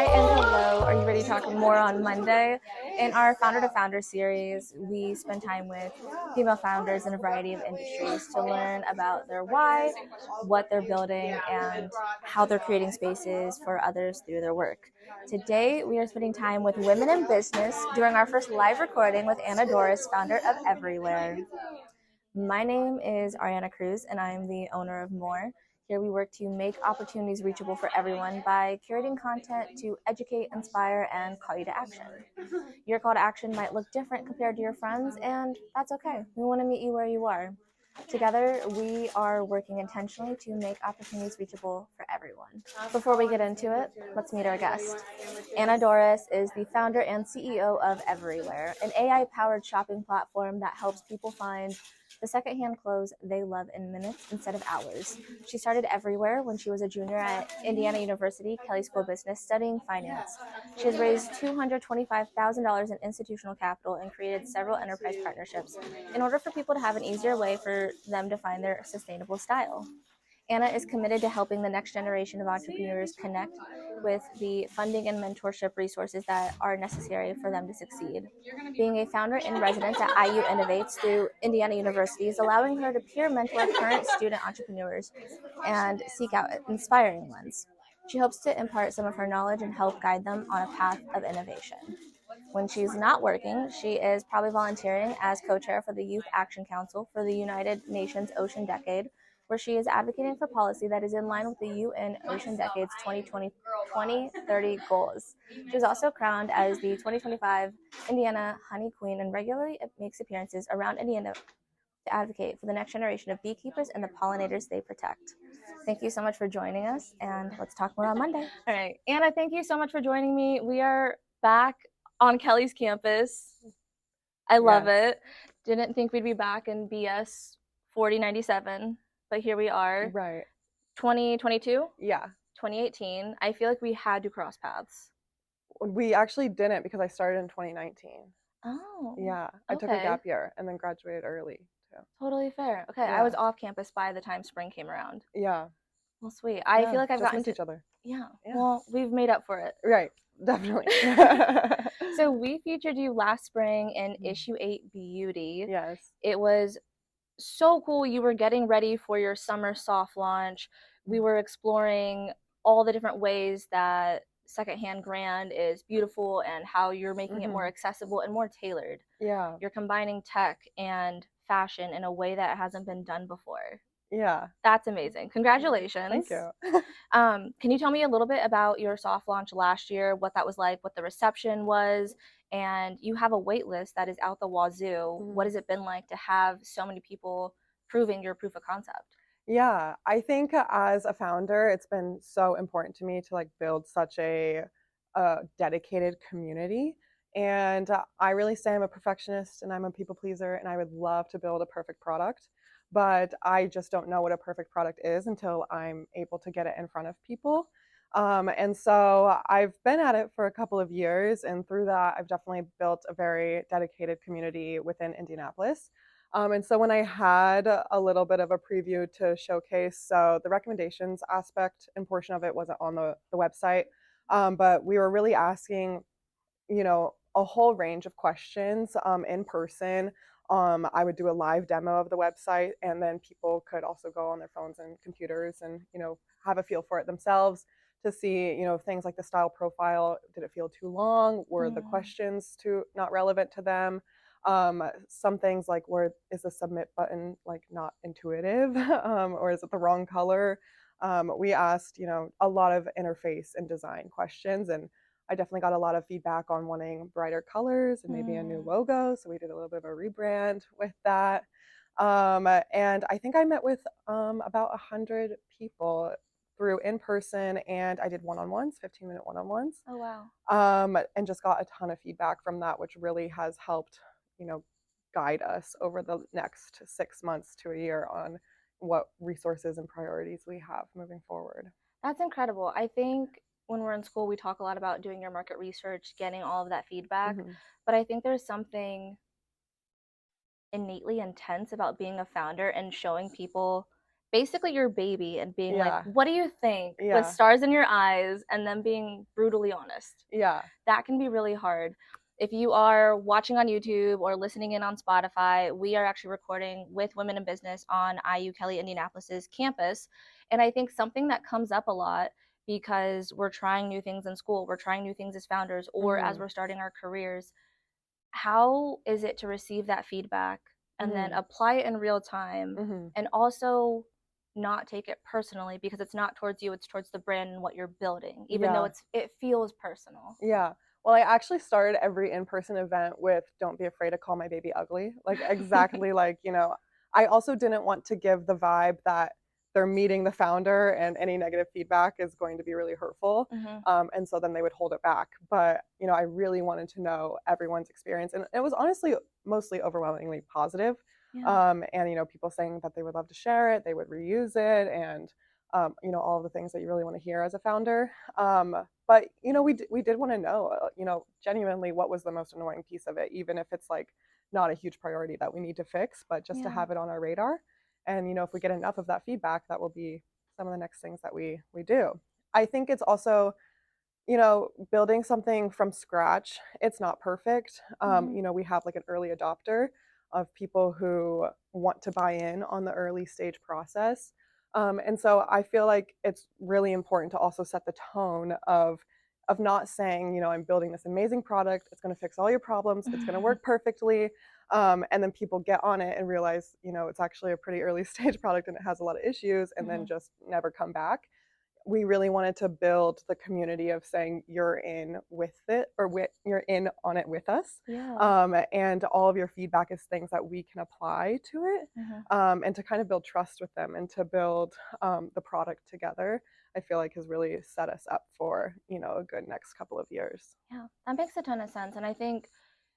Hi and hello. Are you ready to talk more on Monday? In our Founder to Founder series, we spend time with female founders in a variety of industries to learn about their why, what they're building, and how they're creating spaces for others through their work. Today, we are spending time with women in business during our first live recording with Anna Dorris, founder of Everewear. My name is Ariana Cruz, and I'm the owner of More. Here we work to make opportunities reachable for everyone by curating content to educate, inspire, and call you to action. Your call to action might look different compared to your friends, and that's okay. We want to meet you where you are. Together, we are working intentionally to make opportunities reachable for everyone. Before we get into it, let's meet our guest. Anna Dorris is the founder and CEO of Everewear, an AI-powered shopping platform that helps people find the secondhand clothes they love in minutes instead of hours. She started Everewear when she was a junior at Indiana University, Kelley School of Business, studying finance. She has raised $225,000 in institutional capital and created several enterprise partnerships in order for people to have an easier way for them to find their sustainable style. Anna is committed to helping the next generation of entrepreneurs connect with the funding and mentorship resources that are necessary for them to succeed. Being a founder in residence at IU Innovates through Indiana University is allowing her to peer mentor current student entrepreneurs and seek out inspiring ones. She hopes to impart some of her knowledge and help guide them on a path of innovation. When she's not working, she is probably volunteering as co-chair for the Youth Action Council for the United Nations Ocean Decade, where she is advocating for policy that is in line with the UN Ocean Decade's 2030 goals. She was also crowned as the 2025 Indiana Honey Queen and regularly makes appearances around Indiana to advocate for the next generation of beekeepers and the pollinators they protect. Thank you so much for joining us, and let's talk more on Monday. All right, Anna, thank you so much for joining me. We are back on Kelley's campus. I love it. Didn't think we'd be back in BS 4097, but here we are. Right. 2022? Yeah. 2018. I feel like we had to cross paths. We actually didn't because I started in 2019. Oh. Yeah. I took a gap year and then graduated early too. Totally fair. Okay, Yeah. I was off campus by the time spring came around. Yeah. Well, sweet. I feel like I've gotten missed each other. Yeah. Well, we've made up for it. Right. Definitely. So we featured you last spring in issue 8 Beauty. Yes. It was so cool. You were getting ready for your summer soft launch. We were exploring all the different ways that secondhand brand is beautiful and how you're making it more accessible and more tailored. Yeah. You're combining tech and fashion in a way that hasn't been done before. Yeah. That's amazing. Congratulations. Thank you. Can you tell me a little bit about your soft launch last year, what that was like, what the reception was? And you have a wait list that is out the wazoo. What has it been like to have so many people proving your proof of concept? Yeah, I think as a founder, it's been so important to me to build such a dedicated community. And I really say I'm a perfectionist and I'm a people pleaser, and I would love to build a perfect product, but I just don't know what a perfect product is until I'm able to get it in front of people. And so I've been at it for a couple of years, and through that, I've definitely built a very dedicated community within Indianapolis. And so when I had a little bit of a preview to showcase, so the recommendations aspect and portion of it wasn't on the website, but we were really asking, a whole range of questions in person. I would do a live demo of the website, and then people could also go on their phones and computers and, have a feel for it themselves to see, things like the style profile. Did it feel too long? Were the questions too not relevant to them? Some things like, where is the submit button not intuitive, or is it the wrong color? We asked, a lot of interface and design questions, and I definitely got a lot of feedback on wanting brighter colors and maybe a new logo. So we did a little bit of a rebrand with that. And I think I met with about 100 people through in person, and I did one-on-ones, 15-minute one-on-ones. Oh, wow. And just got a ton of feedback from that, which really has helped, guide us over the next 6 months to a year on what resources and priorities we have moving forward. That's incredible. I think when we're in school, we talk a lot about doing your market research, getting all of that feedback. But I think there's something innately intense about being a founder and showing people basically your baby and being like, Yeah. what do you think, with Yeah. stars in your eyes, and then being brutally honest. Yeah. That can be really hard. If you are watching on YouTube or listening in on Spotify, we are actually recording with Women in Business on IU Kelly Indianapolis's campus. And I think something that comes up a lot, because we're trying new things in school, we're trying new things as founders, or as Mhm. we're starting our careers, how is it to receive that feedback and then Mhm. apply it in real time, Mhm. and also not take it personally, because it's not towards you, it's towards the brand and what you're building, even though Yeah. it feels personal. Yeah. Well, I actually started every in-person event with "Don't be afraid to call my baby ugly." Like, exactly, like, I also didn't want to give the vibe that they're meeting the founder and any negative feedback is going to be really hurtful. Mhm. And so then they would hold it back. But, I really wanted to know everyone's experience. And it was honestly mostly overwhelmingly positive. Yeah. And, people saying that they would love to share it, they would reuse it, and, all of the things that you really want to hear as a founder. But we did want to know, genuinely, what was the most annoying piece of it, even if it's like not a huge priority that we need to fix, but just to Yeah. have it on our radar. And if we get enough of that feedback, that will be some of the next things that we do. I think it's also, building something from scratch. It's not perfect. Mhm. We have like an early adopter of people who want to buy in on the early stage process. And so I feel like it's really important to also set the tone of not saying, I'm building this amazing product, it's going to fix all your problems, it's going to work perfectly. And then people get on it and realize, it's actually a pretty early stage product and it has a lot of issues, and then Mhm. just never come back. We really wanted to build the community of saying you're in with it, or you're in on it with us. Yeah. And all of your feedback is things that we can apply to it, Mhm. and to kind of build trust with them and to build the product together. I feel like has really set us up for a good next couple of years. Yeah, that makes a ton of sense. And I think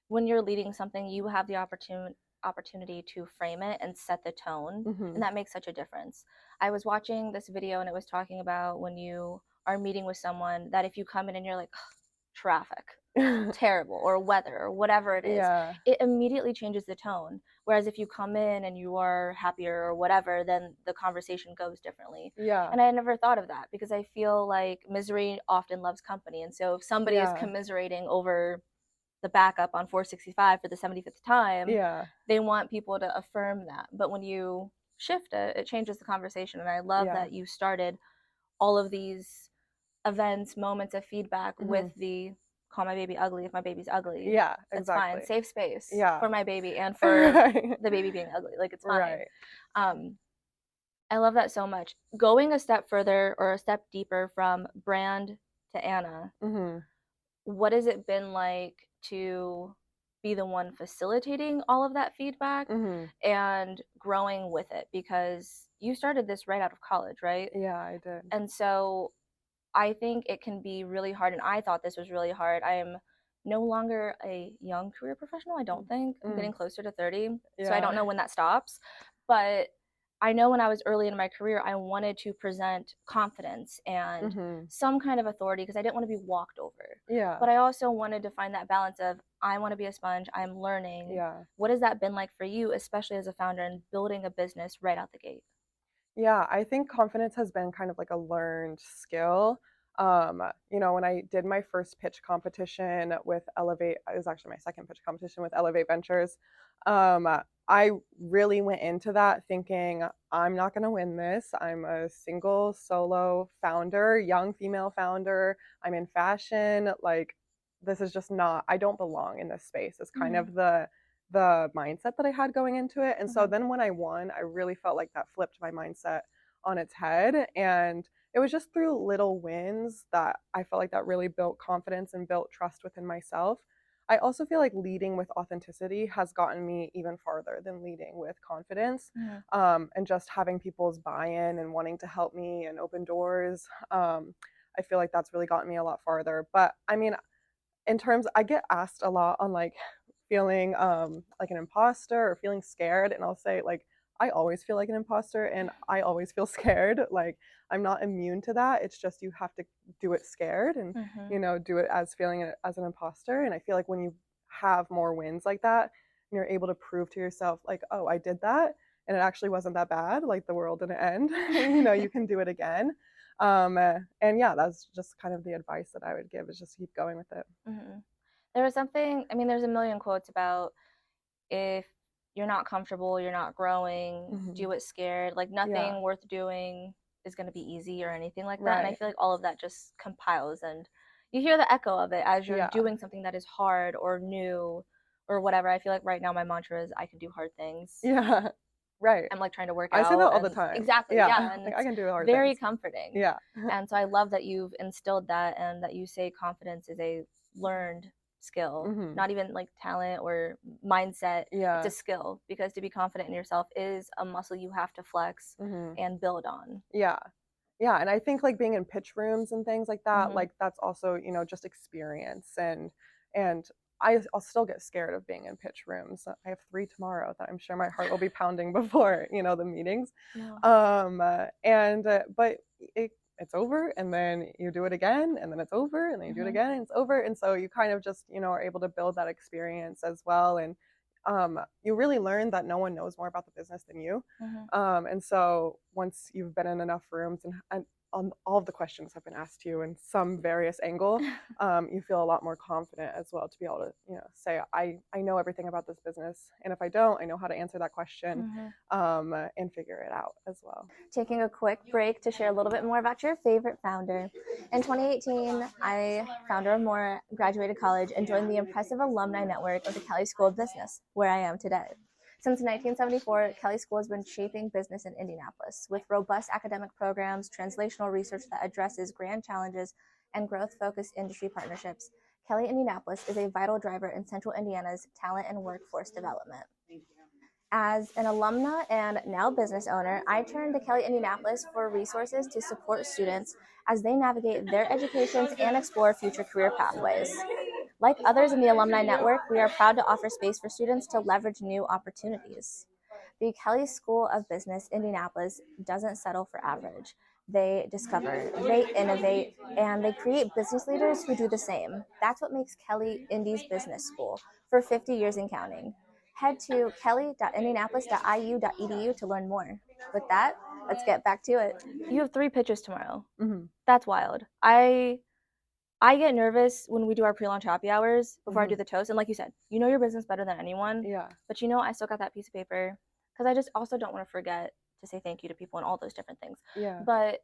when you're leading something, you have the opportunity to frame it and set the tone, Hmm. and that makes such a difference. I was watching this video and it was talking about when you are meeting with someone, that if you come in and you're like, traffic, terrible, or weather, or whatever it is, Yeah. it immediately changes the tone. Whereas if you come in and you are happier or whatever, then the conversation goes differently. Yeah. And I never thought of that, because I feel like misery often loves company. And so if somebody is Yeah. commiserating over the backup on 465 for the 75th time, Yeah. they want people to affirm that. But when you shift it, it changes the conversation. And I love Yeah. that you started all of these events, moments of feedback with Hmm. the call my baby ugly if my baby's ugly. Yeah. It's fine. Exactly. Safe space Yeah. for my baby and for Right. the baby being ugly. Like, it's fine. Right. Um, I love that so much. Going a step further or a step deeper from brand to Anna, Hmm. what has it been like to be the one facilitating all of that feedback Hmm. and growing with it? Because you started this right out of college, right? Yeah, I did. And so I think it can be really hard, and I thought this was really hard. I am no longer a young career professional, I don't think. I'm Mm. getting closer to 30, so I don't Yeah. know when that stops. But I know when I was early in my career, I wanted to present confidence and Mhm. some kind of authority, because I didn't want to be walked over. Yeah. But I also wanted to find that balance of, I want to be a sponge, I'm learning. Yeah. What has that been like for you, especially as a founder and building a business right out the gate? Yeah, I think confidence has been kind of like a learned skill. When I did my first pitch competition with Elevate, it was actually my second pitch competition with Elevate Ventures. Um, I really went into that thinking I'm not going to win this. I'm a single solo founder, young female founder. I'm in fashion. Like, this is just not, I don't belong in this space. It's kind Mm-hmm. of the mindset that I had going into it. And so Mm-hmm. then when I won, I really felt like that flipped my mindset on its head. And it was just through little wins that I felt like that really built confidence and built trust within myself. I also feel like leading with authenticity has gotten me even farther than leading with confidence. Mm-hmm. And just having people's buy in and wanting to help me and open doors. I feel like that's really gotten me a lot farther. But I mean, in terms, I get asked a lot on like feeling like an imposter or feeling scared, and I'll say like I always feel like an imposter and I always feel scared. Like, I'm not immune to that. It's just you have to do it scared, and Mm-hmm. do it as feeling it as an imposter. And I feel like when you have more wins like that and you're able to prove to yourself like, oh, I did that, and it actually wasn't that bad. Like the world didn't end. You can do it again. And yeah, that's just kind of the advice that I would give, is just keep going with it. Mm-hmm. There was something, I mean, there's a million quotes about if you're not comfortable, you're not growing, Mm-hmm. do it scared. Like Yeah. nothing worth doing is going to be easy or anything like that. And I Right. feel like all of that just compiles and you hear the echo of it as you're Yeah. doing something that is hard or new or whatever. I feel like right now my mantra is I can do hard things. Yeah. Right. I'm like trying to work I say that out all the and time. exactly, Yeah. yeah, and Like I it's can do hard very things. comforting. Yeah. And so I love that you've instilled that and that you say confidence is a learned skill, Mm-hmm. not even like talent or mindset. It's a Yeah. skill because to be confident in yourself is a muscle you have to flex Mm-hmm. and build on. Yeah. Yeah, and I think like being in pitch rooms and things like that, Hmm. like that's also, just experience, and I'll still get scared of being in pitch rooms. I have 3 tomorrow that I'm sure my heart will be pounding before, the meetings. No. And but it's over, and then you do it again, and then it's over, and then you do it Hmm. again, and it's over, and so you kind of just, are able to build that experience as well, and you really learn that no one knows more about the business than you. Hmm. And so once you've been in enough rooms, and on all of the questions have been asked to you in some various angle, you feel a lot more confident as well to be able to, say, I know everything about this business. And if I don't, I know how to answer that question, Hmm. and figure it out as well. Taking a quick break to share a little bit more about your favorite founder. In 2018, I, founder of More, graduated college and joined the impressive alumni network of the Kelley School of Business, where I am today. Since 1974, Kelley School has been shaping business in Indianapolis with robust academic programs, translational research that addresses grand challenges, and growth-focused industry partnerships. Kelley Indianapolis is a vital driver in Central Indiana's talent and workforce development. As an alumna and now business owner, I turn to Kelley Indianapolis for resources to support students as they navigate their educations and explore future career pathways. Like others in the alumni network, we are proud to offer space for students to leverage new opportunities. The Kelley School of Business Indianapolis doesn't settle for average. They discover, they innovate, and they create business leaders who do the same. That's what makes Kelley Indy's Business School for 50 years and counting. Head to kelly.indianapolis.iu.edu to learn more. With that, let's get back to it. You have 3 pitches tomorrow. Mm-hmm. That's wild. I get nervous when we do our pre-launch happy hours before I do Mm-hmm. the toast. And like you said, you know your business better than anyone. Yeah. But I still got that piece of paper because I just also don't want to forget to say thank you to people and all those different things. Yeah. But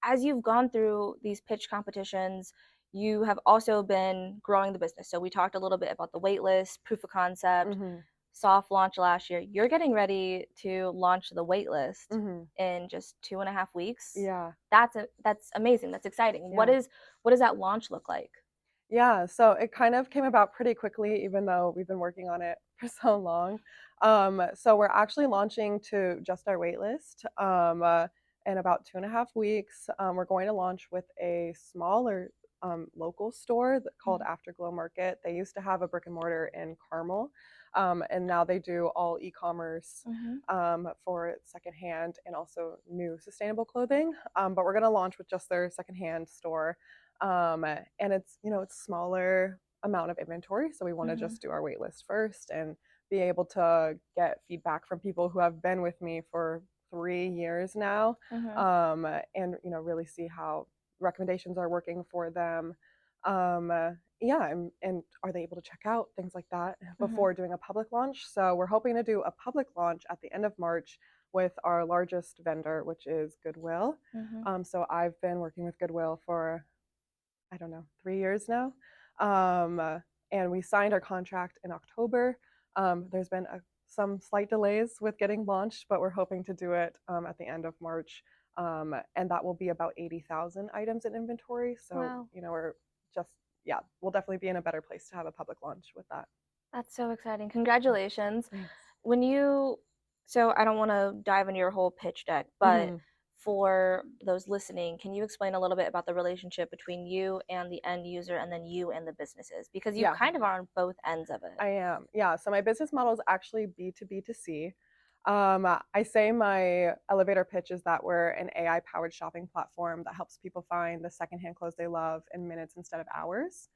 as you've gone through these pitch competitions, you have also been growing the business. So we talked a little bit about the wait list, proof of concept, Mm-hmm. soft launch last year. You're getting ready to launch the wait list Mm-hmm. in just 2.5 weeks. Yeah. That's amazing. That's exciting. Yeah. What does that launch look like? Yeah, so it kind of came about pretty quickly, even though we've been working on it for so long. So we're actually launching to just our wait list, in about 2.5 weeks. We're going to launch with a smaller local store called Mhm. Afterglow Market. They used to have a brick and mortar in Carmel, and now they do all e-commerce, Mhm. for secondhand and also new sustainable clothing. But we're going to launch with just their secondhand store, and it's smaller amount of inventory, so we want to Mhm. just do our wait list first and be able to get feedback from people who have been with me for 3 years now, Mhm. and really see how recommendations are working for them. Yeah, and are they able to check out things like that Mhm. before doing a public launch? So we're hoping to do a public launch at the end of March with our largest vendor, which is Goodwill. Mhm. So I've been working with Goodwill for, I don't know, 3 years now. And we signed our contract in October. There's been some slight delays with getting launched, but we're hoping to do it at the end of March. And that will be about 80,000 items in inventory. So, Wow. we're just, yeah, we'll definitely be in a better place to have a public launch with that. That's so exciting. Congratulations. Thanks. When you so I don't want to dive into your whole pitch deck, but Hmm. for those listening, can you explain a little bit about the relationship between you and the end user and then you and the businesses? Because you Yeah, kind of are on both ends of it. I am. Yeah. So my business model is actually B2B2C. I say my elevator pitch is that we're an AI powered shopping platform that helps people find the secondhand clothes they love in minutes instead of hours.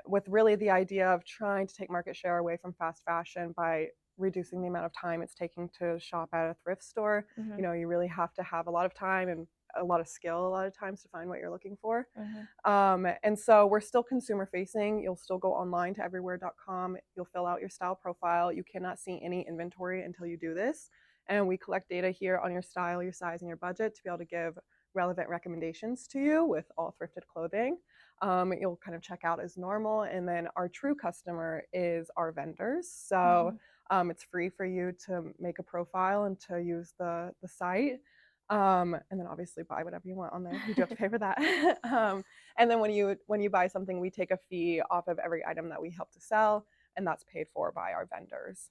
With really the idea of trying to take market share away from fast fashion by reducing the amount of time it's taking to shop at a thrift store. Mm-hmm. You know, you really have to have a lot of time and a lot of skill a lot of times to find what you're looking for. And so we're still consumer facing. You'll still go online to everewear.com. You'll fill out your style profile. You cannot see any inventory until you do this. And we collect data here on your style, your size, and your budget to be able to give relevant recommendations to you with all thrifted clothing. You'll kind of check out as normal. And then our true customer is our vendors. So it's free for you to make a profile and to use the site. And then obviously buy whatever you want on there. You do have to pay for that. And then when you buy something, we take a fee off of every item that we help to sell, and that's paid for by our vendors.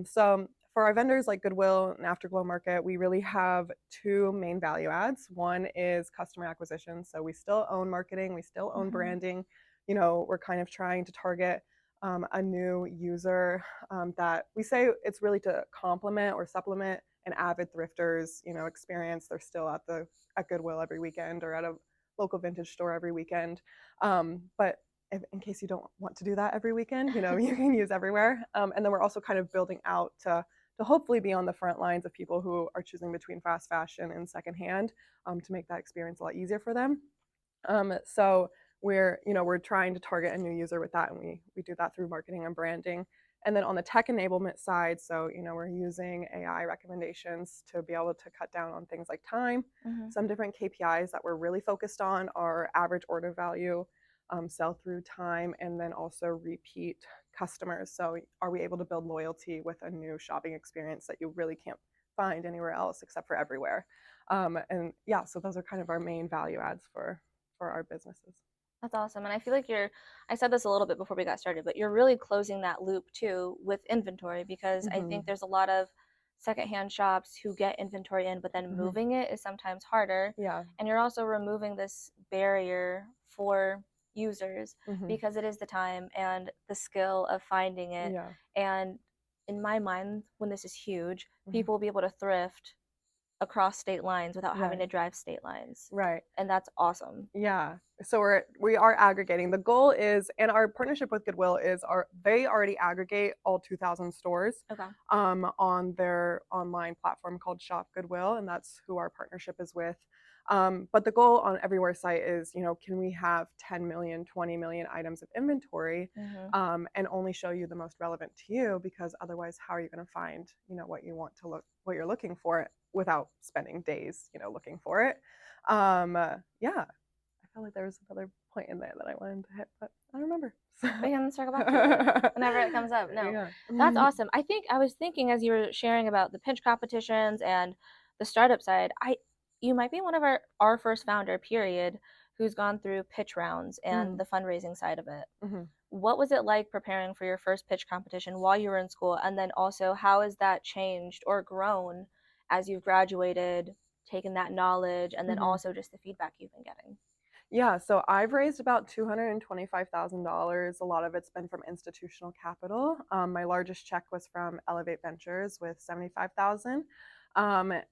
So for our vendors like Goodwill and Afterglow Market, we really have two main value adds. One is customer acquisition. So we still own marketing, we still own branding. You know, we're kind of trying to target a new user that we say it's really to complement or supplement an avid thrifter's, you know, experience. They're still at Goodwill every weekend or at a local vintage store every weekend. But in case you don't want to do that every weekend, you know, you can use Everewear. And then we're also kind of building out to hopefully be on the front lines of people who are choosing between fast fashion and secondhand, to make that experience a lot easier for them. So we're trying to target a new user with that, and we do that through marketing and branding. And then on the tech enablement side, so we're using AI recommendations to be able to cut down on things like time. Some different KPIs that we're really focused on are average order value, sell through time, and then also repeat customers. So are we able to build loyalty with a new shopping experience that you really can't find anywhere else except for Everewear? And yeah, so those are kind of our main value adds for our businesses. That's awesome. And I feel like I said this a little bit before we got started, but you're really closing that loop too with inventory, because I think there's a lot of secondhand shops who get inventory in, but then moving it is sometimes harder. Yeah. And you're also removing this barrier for users because it is the time and the skill of finding it. Yeah. And in my mind, when this is huge, people will be able to thrift across state lines without having to drive state lines. Right. And that's awesome. Yeah. So we are aggregating. The goal is, and our partnership with Goodwill is, they already aggregate all 2,000 stores on their online platform called Shop Goodwill, and that's who our partnership is with. But the goal on Everewear site is, can we have 10 million, 20 million items of inventory, and only show you the most relevant to you, because otherwise, how are you going to find, what what you're looking for without spending days, looking for it? Yeah. I felt like there was another point in there that I wanted to hit, but I don't remember. We can circle back to it whenever it comes up. No, yeah. That's awesome. I was thinking as you were sharing about the pitch competitions and the startup side, you might be one of our first founder, period, who's gone through pitch rounds and the fundraising side of it. What was it like preparing for your first pitch competition while you were in school? And then also, how has that changed or grown as you've graduated, taken that knowledge, and then also just the feedback you've been getting? Yeah, so I've raised about $225,000. A lot of it's been from institutional capital. My largest check was from Elevate Ventures with $75,000.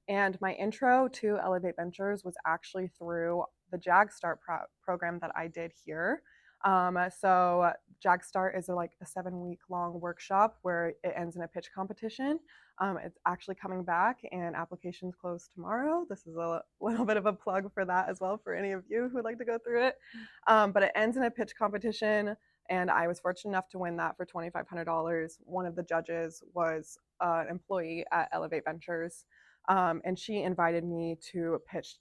And my intro to Elevate Ventures was actually through the JagStart program that I did here. So JagStart is like a 7-week long workshop where it ends in a pitch competition. It's actually coming back, and applications close tomorrow. This is a little bit of a plug for that as well for any of you who would like to go through it. But it ends in a pitch competition, and I was fortunate enough to win that for $2,500. One of the judges was an employee at Elevate Ventures, and she invited me to pitch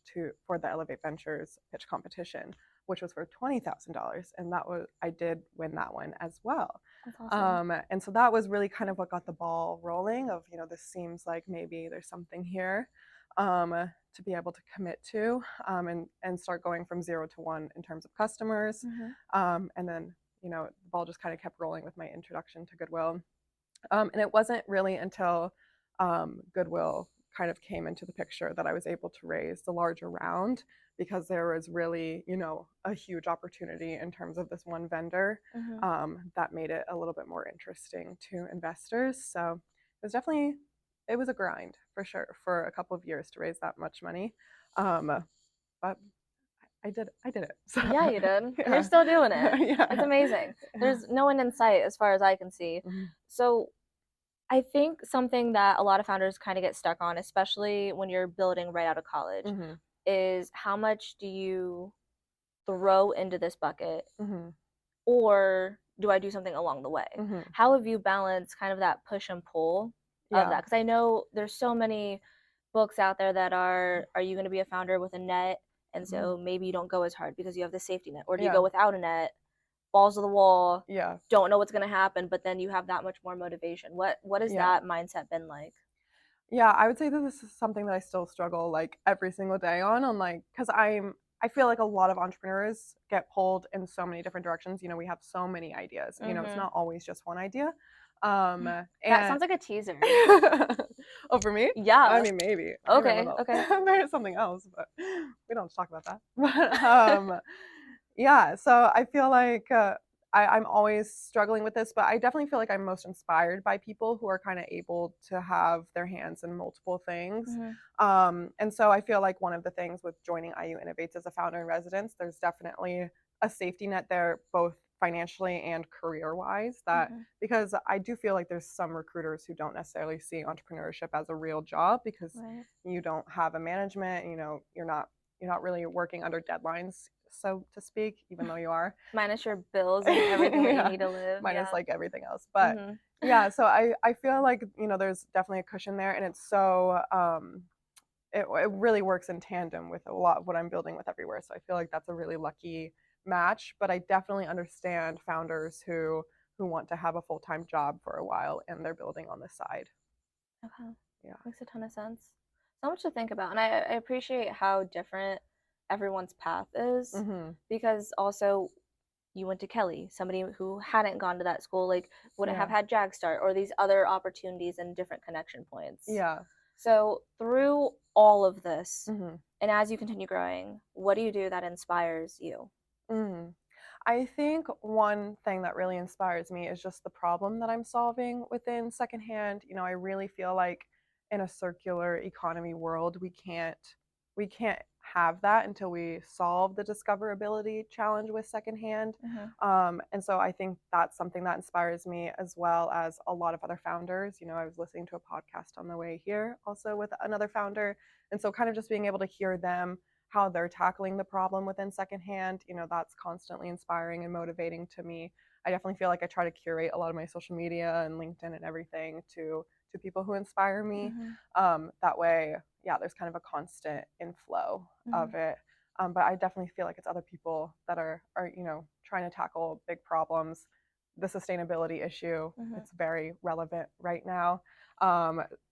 for the Elevate Ventures pitch competition, which was for $20,000, and I did win that one as well. That's awesome. And so that was really kind of what got the ball rolling of, this seems like maybe there's something here to be able to commit to, and start going from 0 to 1 in terms of customers. And then, the ball just kind of kept rolling with my introduction to Goodwill. And it wasn't really until Goodwill kind of came into the picture that I was able to raise the larger round, because there was really, a huge opportunity in terms of this one vendor that made it a little bit more interesting to investors. So it was a grind for sure for a couple of years to raise that much money. But I did it. So, yeah, you did. Yeah. And you're still doing it. Yeah. It's amazing. There's no end in sight as far as I can see. So I think something that a lot of founders kind of get stuck on, especially when you're building right out of college, Mm-hmm. is how much do you throw into this bucket, Mm-hmm. or do I do something along the way? Mm-hmm. How have you balanced kind of that push and pull of Yeah. that? Because I know there's so many books out there that are you going to be a founder with a net? And Mm-hmm. so maybe you don't go as hard because you have the safety net, or do you Yeah. go without a net, balls to the wall, Yeah. don't know what's going to happen, but then you have that much more motivation? What has Yeah. that mindset been like? Yeah, I would say that this is something that I still struggle like every single day on like because I feel like a lot of entrepreneurs get pulled in so many different directions. You know, we have so many ideas. You know, it's Mm-hmm. not always just one idea. That And sounds like a teaser. oh, for me? I Yeah. mean, maybe. I don't Okay. know. Okay. There's something else, but we don't talk about that. But yeah, so I feel like I'm always struggling with this, but I definitely feel like I'm most inspired by people who are kind of able to have their hands in multiple things. Mm-hmm. And so I feel like one of the things with joining IU Innovates as a founder in residence, there's definitely a safety net there, both financially and career wise, that Mm-hmm. because I do feel like there's some recruiters who don't necessarily see entrepreneurship as a real job because Right. you don't have a management, you know, you're not really working under deadlines, so to speak, even though you are. Minus your bills and everything that you Yeah, need to live. minus Yeah. like everything else. But Mm-hmm. yeah, so I feel like, you know, there's definitely a cushion there, and it's so it really works in tandem with a lot of what I'm building with Everywhere. So I feel like that's a really lucky match. But I definitely understand founders who want to have a full-time job for a while and they're building on the side. Okay. Yeah. Makes a ton of sense. So much to think about. And I appreciate how different everyone's path is, Mhm. because also you went to Kelly, somebody who hadn't gone to that school, like wouldn't have Yeah. had Jag Start or these other opportunities and different connection points. Yeah. So through all of this, Mhm. and as you continue growing, what do you do that inspires you? Mm. I think one thing that really inspires me is just the problem that I'm solving within secondhand. You know, I really feel like in a circular economy world, we can't have that until we solve the discoverability challenge with secondhand. Mm-hmm. And so I think that's something that inspires me as well as a lot of other founders. You know, I was listening to a podcast on the way here also with another founder. And so kind of just being able to hear them how they're tackling the problem within secondhand, you know, that's constantly inspiring and motivating to me. I definitely feel like I try to curate a lot of my social media and LinkedIn and everything to people who inspire me. Mm-hmm. That way, yeah, there's kind of a constant inflow Mm-hmm. of it. But I definitely feel like it's other people that are you know trying to tackle big problems. The sustainability issue, Mm-hmm. it's very relevant right now,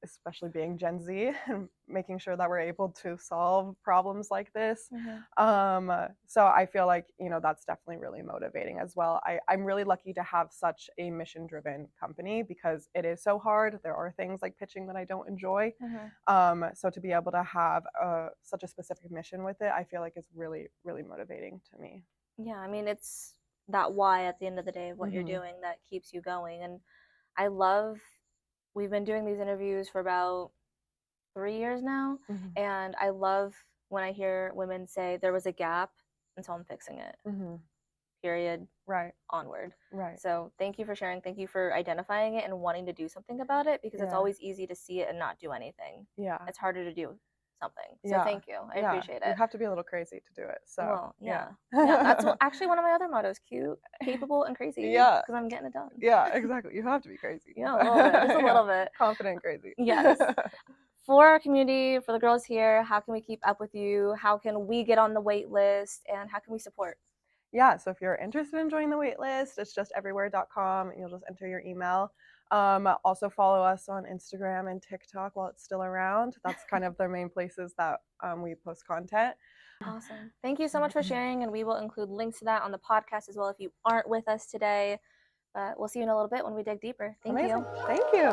especially being Gen Z and making sure that we're able to solve problems like this. Mm-hmm. So I feel like, you know, that's definitely really motivating as well. I'm really lucky to have such a mission driven company because it is so hard. There are things like pitching that I don't enjoy. Mm-hmm. So to be able to have such a specific mission with it, I feel like is really, really motivating to me. Yeah, I mean, it's that why at the end of the day of what you're Mm-hmm. doing that keeps you going. And I love, we've been doing these interviews for about 3 years now. Mm-hmm. And I love when I hear women say there was a gap, and so I'm fixing it, Mm-hmm. period, Right. onward. Right. So thank you for sharing. Thank you for identifying it and wanting to do something about it, because it's Yeah. always easy to see it and not do anything. Yeah. It's harder to do something. So Yeah. thank you. I Yeah. appreciate You it. have to be a little crazy to do it. So Well, yeah. yeah. That's actually one of my other mottos: cute, capable, and crazy. Yeah. Because I'm getting it done. Yeah, exactly. You have to be crazy. Yeah, a little bit, just a Yeah. little bit. Confident crazy. Yes. For our community, for the girls here, how can we keep up with you? How can we get on the wait list? And how can we support? Yeah, so if you're interested in joining the waitlist, it's just everywhere.com and you'll just enter your email. Also follow us on Instagram and TikTok while it's still around. That's kind of the main places that we post content. Awesome. Thank you so much for sharing, and we will include links to that on the podcast as well if you aren't with us today. But we'll see you in a little bit when we dig deeper. Thank Amazing. you. Thank you.